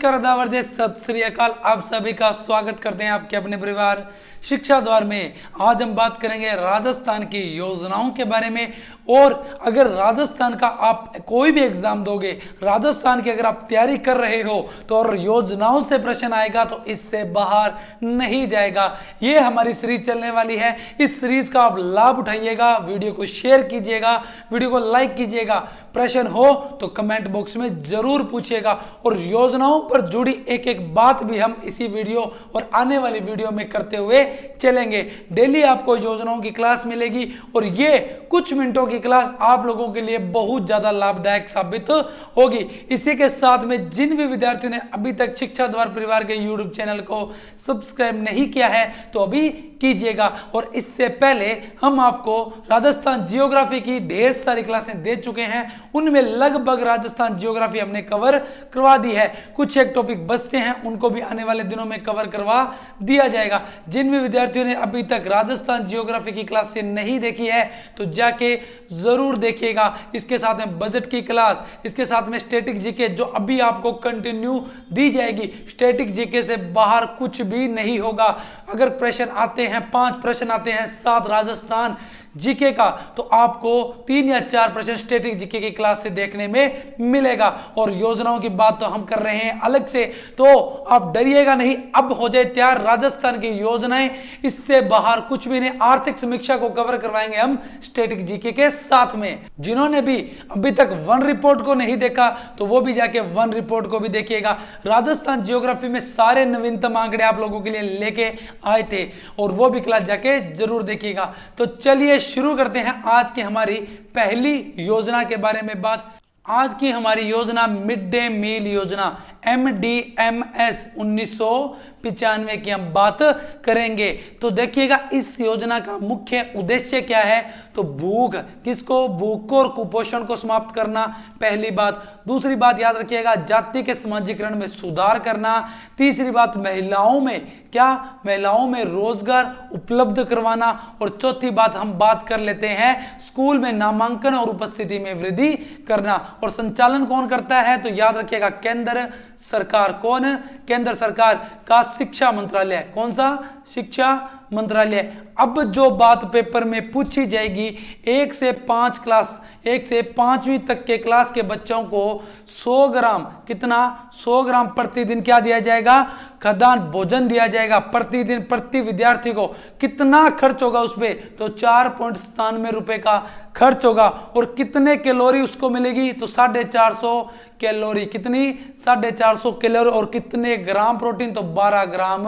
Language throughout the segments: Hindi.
नमस्कार आदाब जय सत श्री अकाल। आप सभी का स्वागत करते हैं आपके अपने परिवार शिक्षा द्वार में। आज हम बात करेंगे राजस्थान की योजनाओं के बारे में। और अगर राजस्थान का आप कोई भी एग्जाम दोगे, राजस्थान की अगर आप तैयारी कर रहे हो तो और योजनाओं से प्रश्न आएगा तो इससे बाहर नहीं जाएगा। ये हमारी सीरीज चलने वाली है। इस सीरीज का आप लाभ उठाइएगा, वीडियो को शेयर कीजिएगा, वीडियो को लाइक कीजिएगा। प्रश्न हो तो कमेंट बॉक्स में जरूर पूछिएगा। और योजनाओं पर जुड़ी एक एक बात भी हम इसी वीडियो और आने वाली वीडियो में करते हुए चलेंगे। डेली आपको योजनाओं की क्लास मिलेगी और ये कुछ मिनटों की क्लास आप लोगों के लिए बहुत ज्यादा लाभदायक साबित होगी। इसी के साथ में जिन भी विद्यार्थियों ने अभी तक शिक्षा द्वार परिवार के यूट्यूब चैनल को सब्सक्राइब नहीं किया है तो अभी कीजिएगा। और इससे पहले हम आपको राजस्थान जियोग्राफी की ढेर सारी क्लासें दे चुके हैं, उनमें लगभग राजस्थान जियोग्राफी हमने कवर करवा दी है। कुछ एक टॉपिक बचते हैं, उनको भी आने वाले दिनों में कवर करवा दिया जाएगा। जिन भी विद्यार्थियों ने अभी तक राजस्थान जियोग्राफी की क्लास से नहीं देखी है तो जाके जरूर देखिएगा। इसके साथ में बजट की क्लास, इसके साथ में स्टैटिक जीके जो अभी आपको कंटिन्यू दी जाएगी। स्टैटिक जीके से बाहर कुछ भी नहीं होगा। अगर प्रश्न आते हैं, 5 प्रश्न आते हैं 7 राजस्थान जीके का, तो आपको 3 या 4 प्रश्न स्टैटिक जीके की क्लास से देखने में मिलेगा। और योजनाओं की बात तो हम कर रहे हैं अलग से, तो आप डरिएगा नहीं। अब हो जाए तैयार राजस्थान की योजनाएं, इससे बाहर कुछ भी नहीं। आर्थिक समीक्षा को कवर करवाएंगे हम स्टैटिक जीके के साथ में। जिन्होंने भी अभी तक वन रिपोर्ट को नहीं देखा तो वो भी जाके वन रिपोर्ट को भी देखिएगा। राजस्थान जियोग्राफी में सारे नवीनतम आंकड़े आप लोगों के लिए लेके आए थे और वो भी क्लास जाके जरूर देखिएगा। तो चलिए शुरू करते हैं आज की हमारी पहली योजना के बारे में बात। आज की हमारी योजना मिड डे मील योजना MDMS 1995 की हम बात करेंगे। तो देखिएगा इस योजना का मुख्य उद्देश्य क्या है। तो भूख किसको, भूख को और कुपोषण को समाप्त करना, पहली बात। दूसरी बात याद रखिएगा, जाति के समाजीकरण में सुधार करना। तीसरी बात, महिलाओं में क्या, महिलाओं में रोजगार उपलब्ध करवाना। और चौथी बात हम बात कर लेते हैं, स्कूल में नामांकन और उपस्थिति में वृद्धि करना। और संचालन कौन करता है तो याद रखिएगा केंद्र सरकार। कौन, केंद्र सरकार का शिक्षा मंत्रालय। कौन सा, शिक्षा मंत्रालय। अब जो बात पेपर में पूछी जाएगी, 1 से 5 क्लास, 1 से 5वीं तक के क्लास के बच्चों को 100 ग्राम, कितना, 100 ग्राम प्रतिदिन क्या दिया जाएगा, खाद्यान्न भोजन दिया जाएगा प्रतिदिन। प्रति विद्यार्थी को कितना खर्च होगा उस पे, तो 4.97 रुपए का खर्च होगा। और कितने कैलोरी उसको मिलेगी, तो 450 कैलोरी। कितनी, 450 कैलोरी। और कितने ग्राम प्रोटीन, तो 12 ग्राम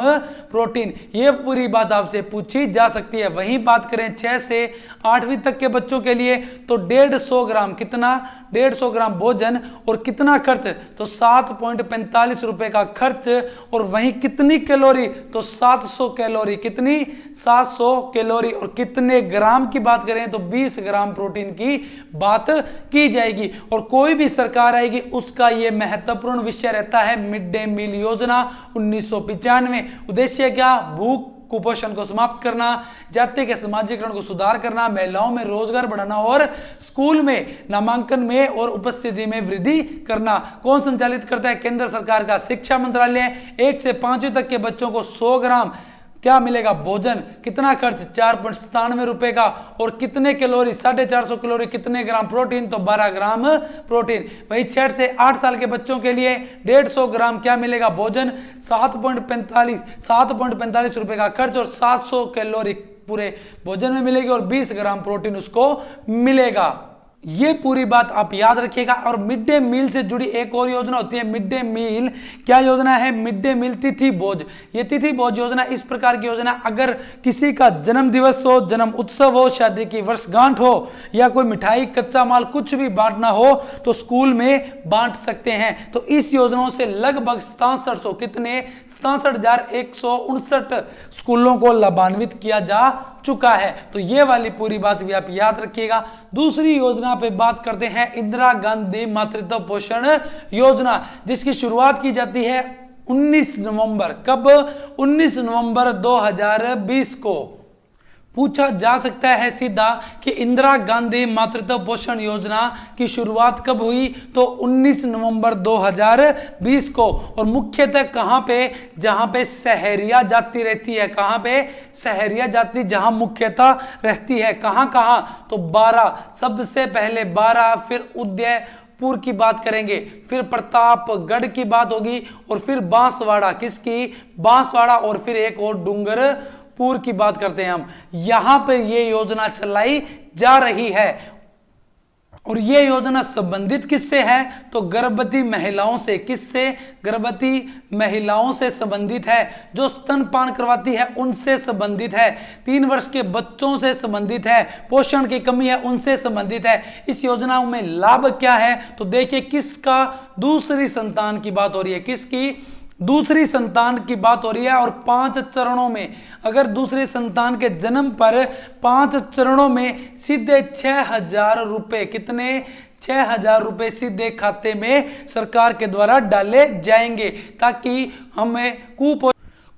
प्रोटीन। ये पूरी बात आपसे पूछी जा सकती है। वहीं बात करें 6 से 8वीं तक के बच्चों के लिए तो 150 ग्राम, कितना, 150 ग्राम भोजन। और कितना खर्च, तो 7.45 रुपए का खर्च। और वहीं कितनी कैलोरी, तो 700 कैलोरी। कितनी, 700 कैलोरी। और कितने ग्राम की बात करें तो 20 ग्राम प्रोटीन की बात की जाएगी। और कोई भी सरकार आएगी उसका यह महत्वपूर्ण विषय रहता है मिड डे मील योजना 1995। उद्देश्य क्या, भूख कुपोषण को समाप्त करना, जाति के समाजीकरण को सुधार करना, महिलाओं में रोजगार बढ़ाना और स्कूल में नामांकन में और उपस्थिति में वृद्धि करना। कौन संचालित करता है, केंद्र सरकार का शिक्षा मंत्रालय। 1 से 5वीं तक के बच्चों को 100 ग्राम क्या मिलेगा, भोजन। कितना खर्च, 4.97 रुपए का। और कितने कैलोरी, 450 कैलोरी। कितने ग्राम प्रोटीन, तो 12 ग्राम प्रोटीन। वही 6 से 8 साल के बच्चों के लिए 150 ग्राम क्या मिलेगा, भोजन। 7.45 रुपए का खर्च और 700 कैलोरी पूरे भोजन में मिलेगी और 20 ग्राम प्रोटीन उसको मिलेगा। ये पूरी बात आप याद रखिएगा। और मिड डे मील से जुड़ी एक और योजना होती है मिड डे मील। क्या योजना है, मिड डे मील तिथि भोज। ये तिथि भोज योजना इस प्रकार की योजना, अगर किसी का जन्म दिवस हो, जन्म उत्सव हो, शादी की वर्षगांठ हो या कोई मिठाई, कच्चा माल कुछ भी बांटना हो तो स्कूल में बांट सकते हैं। तो इस योजनाओं से लगभग 6700, कितने, 67,159 स्कूलों को लाभान्वित किया जा चुका है। तो ये वाली पूरी बात भी आप याद रखिएगा। दूसरी योजना पे बात करते हैं, इंदिरा गांधी मातृत्व पोषण योजना, जिसकी शुरुआत की जाती है 19 नवंबर। कब, 19 नवंबर 2020 को। पूछा जा सकता है सीधा कि इंदिरा गांधी मातृत्व पोषण योजना की शुरुआत कब हुई, तो 19 नवंबर 2020 को। और मुख्यतः कहां पे, जहां पे सहरिया जाति रहती है, कहां पे सहरिया जाति जहां मुख्यतः रहती है, कहां कहां, तो 12, सबसे पहले 12, फिर उदयपुर की बात करेंगे, फिर प्रतापगढ़ की बात होगी, और फिर बांसवाड़ा, किसकी, बांसवाड़ा, और फिर एक और डूंगरपुर की बात करते हैं हम। यहां पर यह योजना चलाई जा रही है। और यह योजना संबंधित किससे है, तो गर्भवती महिलाओं से। किससे, गर्भवती महिलाओं से संबंधित है। जो स्तनपान करवाती है उनसे संबंधित है। 3 वर्ष के बच्चों से संबंधित है। पोषण की कमी है उनसे संबंधित है। इस योजना में लाभ क्या है, तो देखिए किसका, दूसरी संतान की बात हो रही है, किसकी, दूसरी संतान की बात हो रही है। और 5 चरणों में, अगर दूसरी संतान के जन्म पर 5 चरणों में सीधे 6,000 रुपए, कितने, 6,000 रुपए सीधे खाते में सरकार के द्वारा डाले जाएंगे, ताकि हमें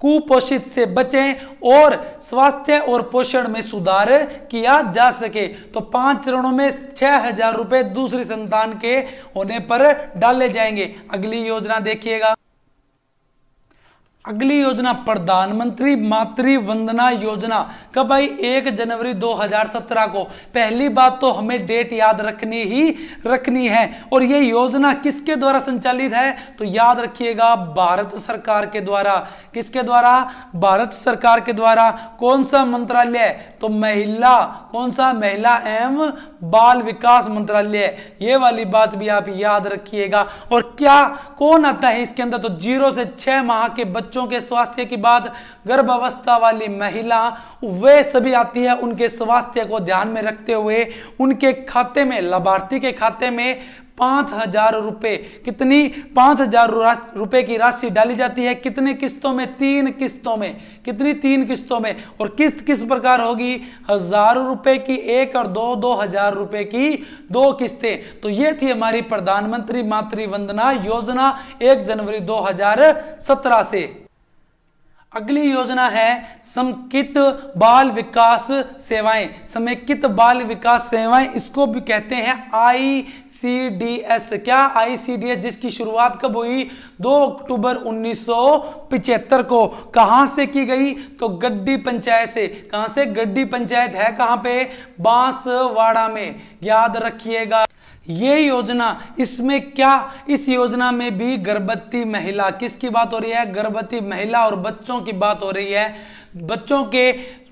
कुपोषित से बचें और स्वास्थ्य और पोषण में सुधार किया जा सके। तो 5 चरणों में 6,000 रुपए दूसरी संतान के होने पर डाले जाएंगे। अगली योजना देखिएगा, अगली योजना प्रधानमंत्री मातृ वंदना योजना। कब आई, 1 जनवरी 2017 को। पहली बात तो हमें डेट याद रखनी है। और ये योजना किसके द्वारा संचालित है, तो याद रखिएगा भारत सरकार के द्वारा। किसके द्वारा, भारत सरकार के द्वारा। कौन सा मंत्रालय, तो महिला, कौन सा, महिला एवं बाल विकास मंत्रालय। ये वाली बात भी आप याद रखिएगा। और क्या, कौन आता है इसके अंदर, तो 0 से 6 माह के बच्चों के स्वास्थ्य की बात, गर्भावस्था वाली महिला, वे सभी आती है। उनके स्वास्थ्य को ध्यान में रखते हुए उनके खाते में, लाभार्थी के खाते में 5,000 रुपए, कितनी, 5,000 रुपए की राशि डाली जाती है। कितने किस्तों में, 3 किस्तों में। कितनी, 3 किस्तों में। और किस्त किस प्रकार होगी, 1,000 रुपए की 1 और 2,000 रुपए की 2 किस्तें। तो ये थी हमारी प्रधानमंत्री मातृ वंदना योजना 1 जनवरी 2017 से। अगली योजना है समेकित बाल विकास सेवाएं। समेकित बाल विकास सेवाएं, इसको भी कहते हैं ICDS। क्या, ICDS, जिसकी शुरुआत कब हुई, 2 अक्टूबर 1975 को। कहां से की गई, तो गड्डी पंचायत से। कहां से, गड्डी पंचायत है कहां पे, बांसवाड़ा में, याद रखिएगा। ये योजना, इसमें क्या, इस योजना में भी गर्भवती महिला, किसकी बात हो रही है, गर्भवती महिला और बच्चों की बात हो रही है।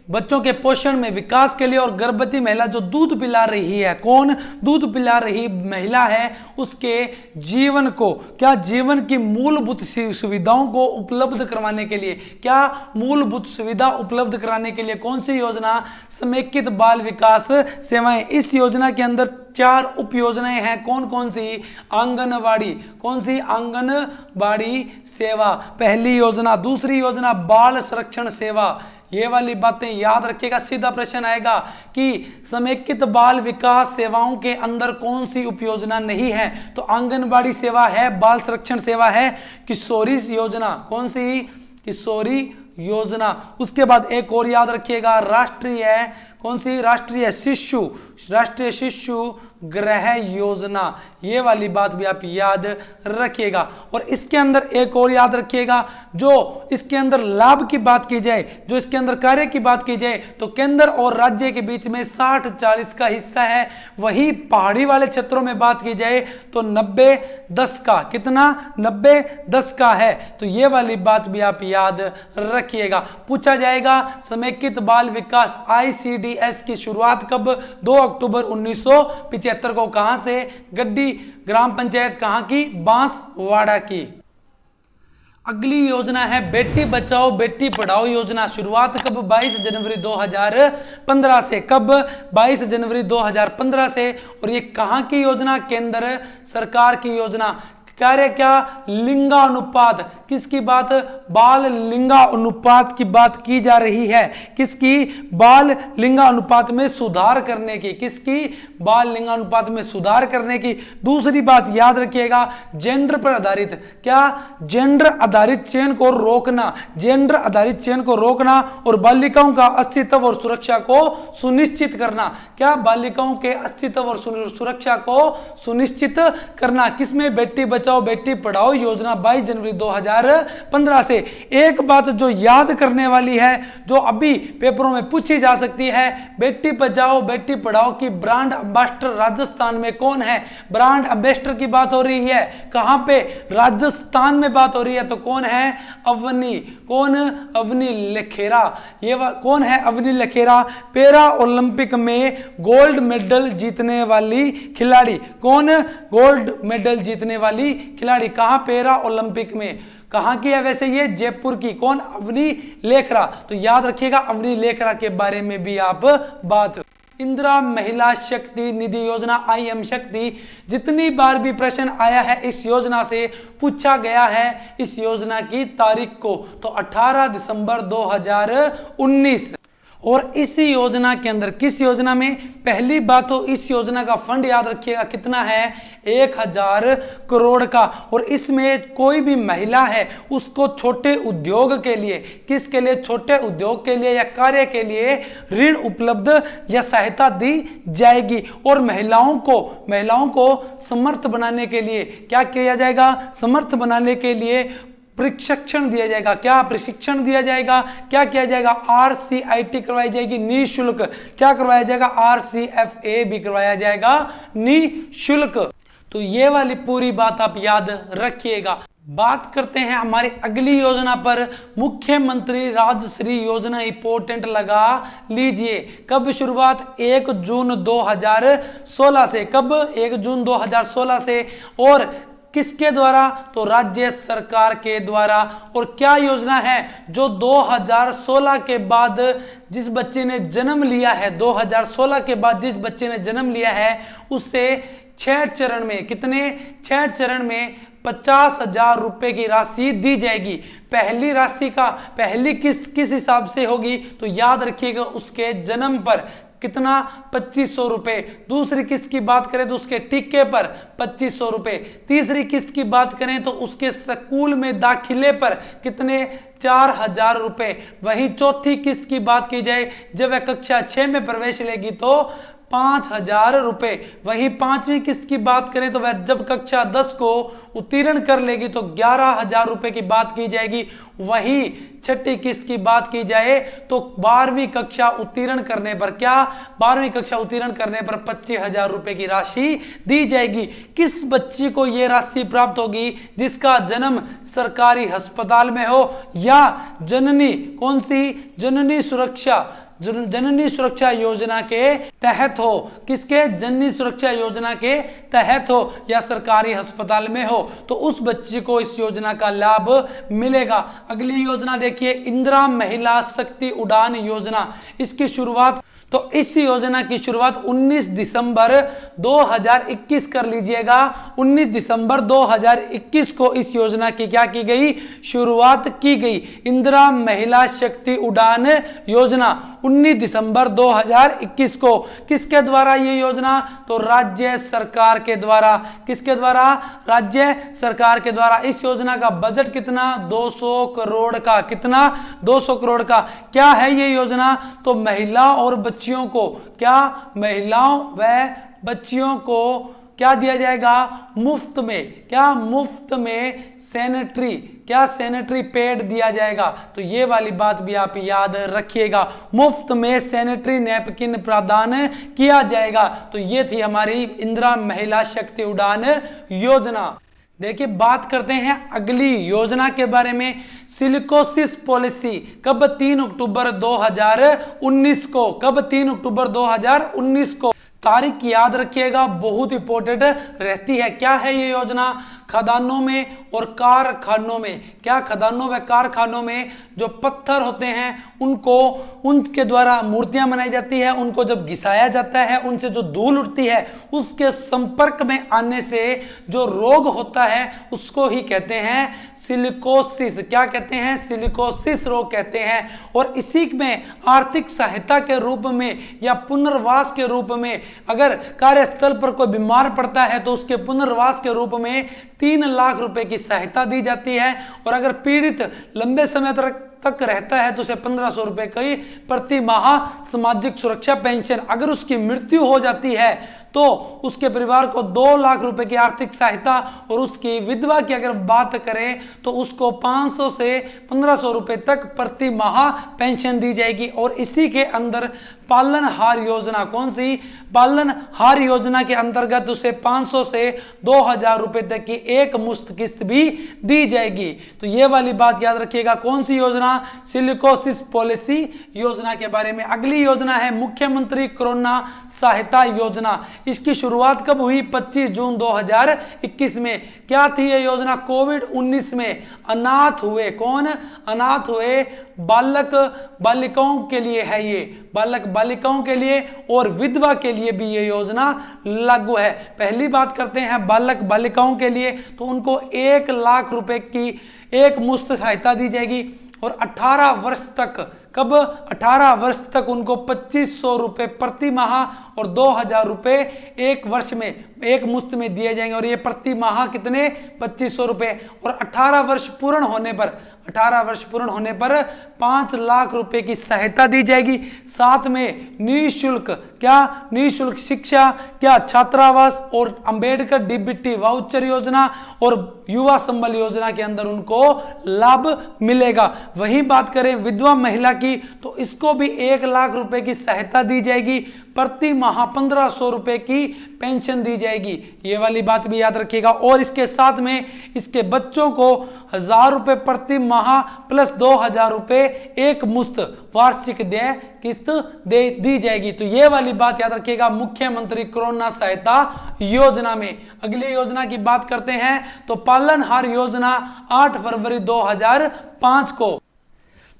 बच्चों के पोषण में विकास के लिए, और गर्भवती महिला जो दूध पिला रही है, कौन, दूध पिला रही महिला है, उसके जीवन को, क्या, जीवन की मूलभूत सुविधाओं को उपलब्ध करवाने के लिए, क्या, मूलभूत सुविधा उपलब्ध कराने के लिए कौन सी योजना, समेकित बाल विकास सेवाएं। इस योजना के अंदर 4 उप योजनाएं हैं। कौन कौन सी, आंगनवाड़ी, कौन सी, आंगनवाड़ी सेवा पहली योजना। दूसरी योजना बाल संरक्षण सेवा। ये वाली बातें याद रखिएगा, सीधा प्रश्न आएगा कि समेकित बाल विकास सेवाओं के अंदर कौन सी उपयोजना नहीं है, तो आंगनबाड़ी सेवा है, बाल संरक्षण सेवा है, किशोरी योजना, कौन सी, किशोरी योजना। उसके बाद एक और याद रखिएगा, राष्ट्रीय, कौन सी, राष्ट्रीय शिशु गृह योजना। ये वाली बात भी आप याद रखिएगा। और इसके अंदर एक और याद रखिएगा, जो इसके अंदर लाभ की बात की जाए, जो इसके अंदर कार्य की बात की जाए, तो केंद्र और राज्य के बीच में 60-40 का हिस्सा है। वही पहाड़ी वाले क्षेत्रों में बात की जाए तो 90-10 का, कितना, 90-10 का है। तो ये वाली बात भी आप याद रखिएगा। पूछा जाएगा समेकित बाल विकास ICDS की शुरुआत कब, 2 अक्टूबर 1975 को। कहां से, गड्डी ग्राम पंचायत, कहां की, बांसवाड़ा की। अगली योजना है बेटी बचाओ बेटी पढ़ाओ योजना। शुरुआत कब, 22 जनवरी 2015 से। कब, 22 जनवरी 2015 से। और ये कहां की योजना, केंद्र सरकार की योजना। कार्य क्या, लिंगानुपात, किसकी बात, बाल लिंगानुपात की बात की जा रही है, किसकी, बाल लिंगानुपात में सुधार करने की, किसकी, बाल लिंगानुपात में सुधार करने की। दूसरी बात याद रखिएगा, जेंडर पर आधारित, क्या, जेंडर आधारित चयन को रोकना, जेंडर आधारित चयन को रोकना और बालिकाओं का अस्तित्व और सुरक्षा को सुनिश्चित करना, क्या, बालिकाओं के अस्तित्व और सुरक्षा को सुनिश्चित करना, किसमें, बेटी बचाओ बेटी पढ़ाओ योजना 22 जनवरी 2015 से। एक बात जो याद करने वाली है, जो अभी पेपरों में पूछी जा सकती है, बेटी बचाओ बेटी पढ़ाओ की ब्रांड एम्बेसडर राजस्थान में कौन है, ब्रांड एम्बेसडर की बात हो रही है, कहां पे, राजस्थान में बात हो रही है, तो कौन है, अवनी, कौन, अवनी लखेरा, ये कौन है, अवनी लखेरा, पैरा ओलंपिक में गोल्ड मेडल जीतने वाली खिलाड़ी, कौन, गोल्ड मेडल जीतने वाली खिलाड़ी, कहां, पैरा ओलंपिक में, कहां की है वैसे ये, जयपुर की, कौन, अवनी लेखरा। तो याद रखिएगा अवनी लेखरा के बारे में भी आप बात। इंदिरा महिला शक्ति निधि योजना, IM शक्ति, जितनी बार भी प्रश्न आया है इस योजना से पूछा गया है इस योजना की तारीख को, तो 18 दिसंबर 2019। और इसी योजना के अंदर, किस योजना में, पहली बात तो इस योजना का फंड याद रखिएगा कितना है, 1000 करोड़ का। और इसमें कोई भी महिला है उसको छोटे उद्योग के लिए, किसके लिए, छोटे उद्योग के लिए या कार्य के लिए ऋण उपलब्ध या सहायता दी जाएगी। और महिलाओं को समर्थ बनाने के लिए क्या किया जाएगा, समर्थ बनाने के लिए प्रशिक्षण दिया जाएगा, क्या, प्रशिक्षण दिया जाएगा, क्या किया जाएगा, RCIT करवाई जाएगी निःशुल्क, क्या करवाया जाएगा, RCFA भी करवाया जाएगा निःशुल्क। तो ये वाली पूरी बात आप याद रखिएगा। बात करते हैं हमारी अगली योजना पर, मुख्यमंत्री राजश्री योजना, इंपोर्टेंट लगा लीजिए। कब शुरुआत, 1 जून 2016 से, कब, 1 जून 2016 से। और किसके द्वारा, तो राज्य सरकार के द्वारा। और क्या योजना है, जो 2016 के बाद जिस बच्चे ने जन्म लिया है, 2016 के बाद जिस बच्चे ने जन्म लिया है उससे 6 चरण में, कितने, 6 चरण में 50,000 रुपए की राशि दी जाएगी। पहली राशि का पहली किस्त किस हिसाब से होगी, तो याद रखिएगा उसके जन्म पर कितना, 2500 रुपए। दूसरी किस्त की बात करें तो उसके टीके पर 2500 रुपए। तीसरी किस्त की बात करें तो उसके स्कूल में दाखिले पर कितने, 4000 रुपए। वहीं चौथी किस्त की बात की जाए जब वह कक्षा 6 में प्रवेश लेगी तो 5000 रुपए। वहीं पांचवी किस्त की बात करें तो वह जब कक्षा 10 को उत्तीर्ण कर लेगी तो 11000 रुपए की बात की जाएगी। वहीं छठी किस्त की बात की जाए तो 12वीं कक्षा उत्तीर्ण करने पर, क्या, 12वीं कक्षा उत्तीर्ण करने पर 25,000 रुपए की राशि दी जाएगी। किस बच्ची को यह राशि प्राप्त होगी, जिसका जन्म सरकारी अस्पताल में हो या जननी, कौन सी, जननी सुरक्षा योजना के तहत हो, किसके, जननी सुरक्षा योजना के तहत हो या सरकारी अस्पताल में हो, तो उस बच्ची को इस योजना का लाभ मिलेगा। अगली योजना देखिए, इंदिरा महिला शक्ति उड़ान योजना। इसकी शुरुआत, तो इस योजना की शुरुआत 19 दिसंबर 2021 कर लीजिएगा। 19 दिसंबर 2021 को इस योजना की क्या की गई, शुरुआत की गई। इंदिरा महिला शक्ति उड़ान योजना 19 दिसंबर 2021 को। किसके द्वारा ये योजना, तो राज्य सरकार के द्वारा। किसके द्वारा, राज्य सरकार के द्वारा। इस योजना का बजट कितना, 200 करोड़ का। कितना, 200 करोड़ का। क्या है ये योजना, तो महिला और बच्चियों को, क्या, महिलाओं व बच्चियों को क्या दिया जाएगा, मुफ्त में, क्या, मुफ्त में सैनिटरी, क्या, सैनिटरी पैड दिया जाएगा। तो ये वाली बात भी आप याद रखिएगा, मुफ्त में सैनिटरी नैपकिन प्रदान किया जाएगा। तो ये थी हमारी इंदिरा महिला शक्ति उड़ान योजना। देखिए बात करते हैं अगली योजना के बारे में, सिलिकोसिस पॉलिसी। कब, 3 अक्टूबर 2019 को। कब, 3 अक्टूबर 2019 को। तारीख याद रखिएगा, बहुत इंपॉर्टेंट रहती है। क्या है ये योजना, खदानों में और कारखानों में। क्या खदानों व कारखानों में जो पत्थर होते हैं उनको उनके द्वारा मूर्तियां बनाई जाती है, उनको जब घिसाया जाता है उनसे जो धूल उठती है उसके संपर्क में आने से जो रोग होता है उसको ही कहते हैं सिलिकोसिस। क्या कहते हैं? सिलिकोसिस रोग कहते हैं। और इसी में आर्थिक सहायता के रूप में या पुनर्वास के रूप में अगर कार्यस्थल पर कोई बीमार पड़ता है तो उसके पुनर्वास के रूप में 3 लाख रुपए की सहायता दी जाती है। और अगर पीड़ित लंबे समय तक रहता है तो उसे 1500 रुपए की प्रति माह सामाजिक सुरक्षा पेंशन। अगर उसकी मृत्यु हो जाती है तो उसके परिवार को 2 लाख रुपए की आर्थिक सहायता, और उसकी विधवा की अगर बात करें तो उसको 500 से 1500 रुपए तक प्रति माह पेंशन दी जाएगी। और इसी के अंदर पालनहार योजना, कौन सी? पालनहार योजना के अंतर्गत उसे 500 से 2000 रुपए तक की एक मुश्त किस्त भी दी जाएगी। तो ये वाली बात याद रखिएगा। कौन सी योजना? सिलिकोसिस पॉलिसी योजना के बारे में। अगली योजना है मुख्यमंत्री कोरोना सहायता योजना। इसकी शुरुआत कब हुई? 25 जून 2021 में। क्या थी यह योजना? कोविड-19 में अनाथ हुए, कौन? अनाथ हुए बालक बालिकाओं के लिए है ये, बालक बालिकाओं के लिए और विधवा के लिए भी ये योजना लागू है। पहली बात करते हैं बालक बालिकाओं के लिए, तो उनको 1 लाख रुपए की एक मुश्त सहायता दी जाएगी। और 18 वर्ष तक, कब? 18 वर्ष तक उनको 2500 रुपए प्रति माह और 2000 रुपए एक वर्ष में एक मुश्त में दिए जाएंगे। और ये प्रति माह कितने? 2500 रुपए। और 18 वर्ष पूर्ण होने पर 5 लाख रुपए की सहायता दी जाएगी। साथ में निःशुल्क, क्या? निःशुल्क शिक्षा, क्या? छात्रावास और अंबेडकर डीबीटी वाउचर योजना और युवा संबल योजना के अंदर उनको लाभ मिलेगा। वही बात करें विधवा महिला की, तो इसको भी 1 लाख रुपए की सहायता दी जाएगी। प्रति माह 1500 रुपए की पेंशन दी जाएगी। ये वाली बात भी याद रखिएगा। और इसके साथ में इसके बच्चों को 1000 रुपए प्रति माह प्लस 2000 रुपए एक मुश्त वार्षिक देय किस्त दी जाएगी। तो ये वाली बात याद रखिएगा मुख्यमंत्री कोरोना सहायता योजना में। अगली योजना की बात करते हैं तो पालनहार योजना 8 फरवरी 2005 को।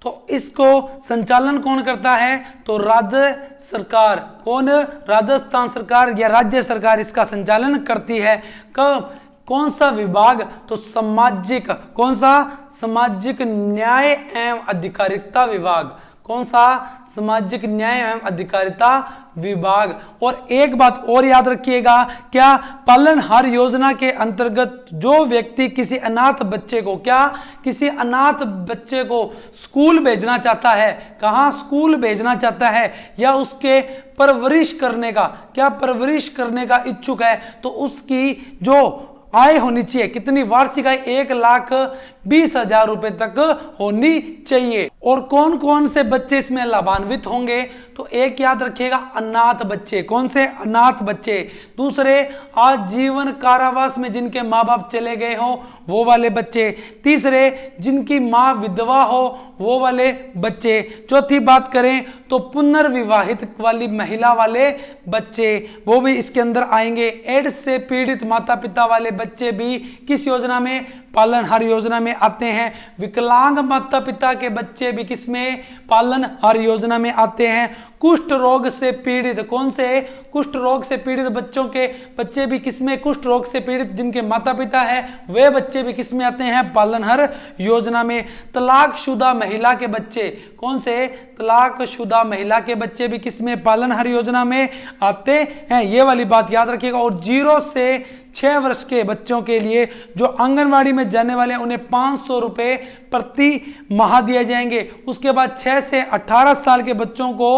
तो इसको संचालन कौन करता है? तो राज्य सरकार। कौन? राजस्थान सरकार या राज्य सरकार इसका संचालन करती है। कौन सा विभाग? तो सामाजिक, कौन सा? सामाजिक न्याय एवं अधिकारिता विभाग। कौन सा? सामाजिक न्याय एवं अधिकारिता विभाग। और एक बात और याद रखिएगा, क्या? पालनहार योजना के अंतर्गत जो व्यक्ति किसी अनाथ बच्चे को, क्या? किसी अनाथ बच्चे को स्कूल भेजना चाहता है, कहां? स्कूल भेजना चाहता है, या उसके परवरिश करने का, क्या? परवरिश करने का इच्छुक है, तो उसकी जो आय होनी चाहिए, कितनी? वार्षिक आय 1,20,000 रुपए तक होनी चाहिए। और कौन कौन से बच्चे इसमें लाभान्वित होंगे? तो एक याद रखिएगा, अनाथ बच्चे। कौन से? अनाथ बच्चे। दूसरे, आजीवन कारावास में जिनके माँ बाप चले गए हो वो वाले बच्चे। तीसरे, जिनकी माँ विधवा हो वो वाले बच्चे। चौथी बात करें तो पुनर्विवाहित वाली महिला वाले बच्चे, वो भी इसके अंदर आएंगे। एड्स से पीड़ित माता पिता वाले बच्चे भी किस योजना में? पालनहार योजना में आते हैं। विकलांग माता पिता के बच्चे भी किसमें? पालनहार योजना में आते हैं। कुष्ठ रोग से पीड़ित, कौन से? कुष्ठ रोग से पीड़ित बच्चों के बच्चे भी किसमें? कुष्ठ रोग से पीड़ित जिनके माता पिता है वे बच्चे भी किसमें आते हैं? पालनहार योजना में। तलाकशुदा महिला के बच्चे, कौन से? तलाकशुदा महिला के बच्चे भी किसमें? पालनहार योजना में आते हैं। ये वाली बात याद रखिएगा। और 0 से 6 वर्ष के बच्चों के लिए जो आंगनवाड़ी में जाने वाले हैं उन्हें 500 रुपए प्रति माह दिए जाएंगे। उसके बाद 6 से 18 साल के बच्चों को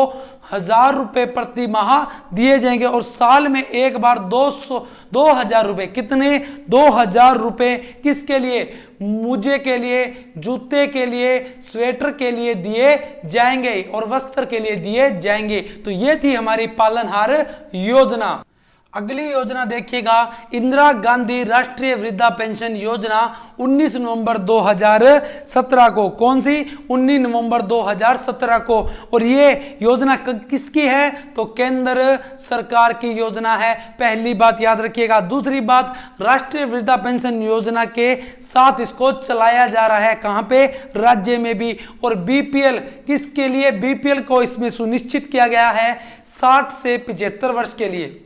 1000 रुपए प्रति माह दिए जाएंगे। और साल में एक बार 2000 रुपए, कितने? 2000 रुपए किसके लिए? मोजे के लिए, जूते के लिए, स्वेटर के लिए दिए जाएंगे और वस्त्र के लिए दिए जाएंगे। तो ये थी हमारी पालनहार योजना। अगली योजना देखिएगा, इंदिरा गांधी राष्ट्रीय वृद्धा पेंशन योजना 19 नवंबर 2017 को। कौन सी? 19 नवंबर 2017 को। और ये योजना किसकी है? तो केंद्र सरकार की योजना है। पहली बात याद रखिएगा। दूसरी बात, राष्ट्रीय वृद्धा पेंशन योजना के साथ इसको चलाया जा रहा है। कहां पे? राज्य में भी। और बीपीएल किसके लिए? बीपीएल को इसमें सुनिश्चित किया गया है 60 से 75 वर्ष के लिए।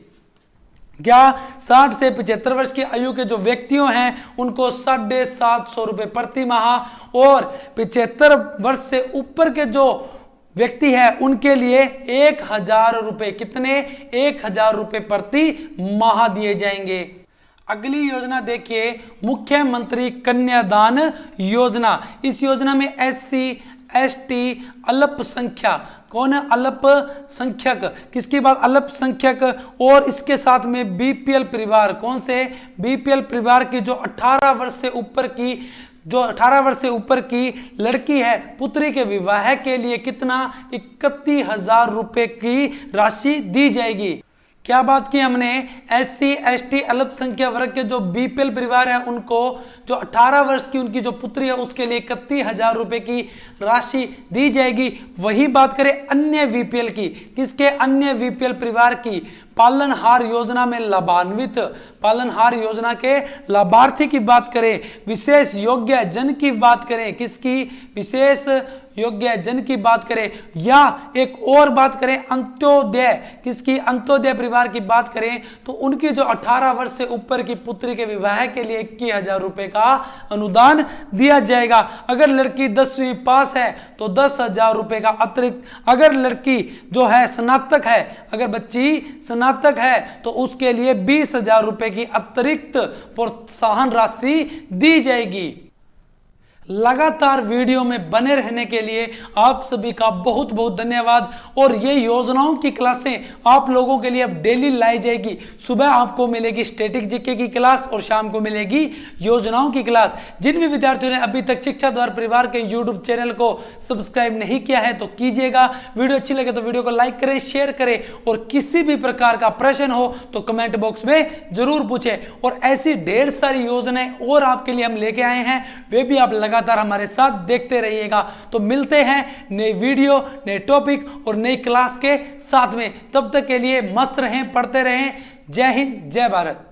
क्या? 60 से 75 वर्ष की आयु के जो व्यक्तियों हैं उनको 750 रुपए प्रति माह, और 75 वर्ष से ऊपर के जो व्यक्ति है उनके लिए 1000 रुपए। कितने? 1000 रुपए प्रति माह दिए जाएंगे। अगली योजना देखिए, मुख्यमंत्री कन्यादान योजना। इस योजना में एससी, एसटी, अल्पसंख्यक, कौन है? अल्पसंख्यक। किसकी बात? अल्पसंख्यक। और इसके साथ में बीपीएल परिवार। कौन से? बीपीएल परिवार की जो 18 वर्ष से ऊपर की लड़की है, पुत्री के विवाह के लिए कितना? 31,000 रुपए की राशि दी जाएगी। क्या बात की हमने? एससी, एसटी, अल्पसंख्यक वर्ग के जो बीपीएल परिवार है उनको जो 18 वर्ष की उनकी जो पुत्री है उसके लिए 31,000 रुपए की राशि दी जाएगी। वही बात करें अन्य बीपीएल की। किसके? अन्य बीपीएल परिवार की। पालनहार योजना में लाभान्वित, पालनहार योजना के लाभार्थी की बात करें, विशेष योग्य जन की बात करें। किसकी? विशेष योग्य जन की बात करें, या एक और बात करें अंत्योदय। किसकी? अंत्योदय परिवार की बात करें तो उनकी जो 18 वर्ष से ऊपर की पुत्री के विवाह के लिए 21,000 रुपए का अनुदान दिया जाएगा। अगर लड़की 10वीं पास है तो 10,000 रुपए का अतिरिक्त। अगर लड़की जो है स्नातक है, अगर बच्ची स्नातक है तो उसके लिए 20,000 रुपए की अतिरिक्त प्रोत्साहन राशि दी जाएगी। लगातार वीडियो में बने रहने के लिए आप सभी का बहुत बहुत धन्यवाद। और ये योजनाओं की क्लासें आप लोगों के लिए अब डेली लाई जाएगी। सुबह आपको मिलेगी स्टैटिक जीके की क्लास और शाम को मिलेगी योजनाओं की क्लास। जिन भी विद्यार्थियों ने अभी तक शिक्षा द्वार परिवार के यूट्यूब चैनल को सब्सक्राइब नहीं किया है तो कीजिएगा। वीडियो अच्छी लगे तो वीडियो को लाइक करें, शेयर करें, और किसी भी प्रकार का प्रश्न हो तो कमेंट बॉक्स में जरूर पूछें। और ऐसी ढेर सारी योजनाएं और आपके लिए हम लेके आए हैं, वे भी आप लगातार हमारे साथ देखते रहिएगा। तो मिलते हैं नए वीडियो, नए टॉपिक और नई क्लास के साथ में। तब तक के लिए मस्त रहें, पढ़ते रहें। जय हिंद, जय भारत।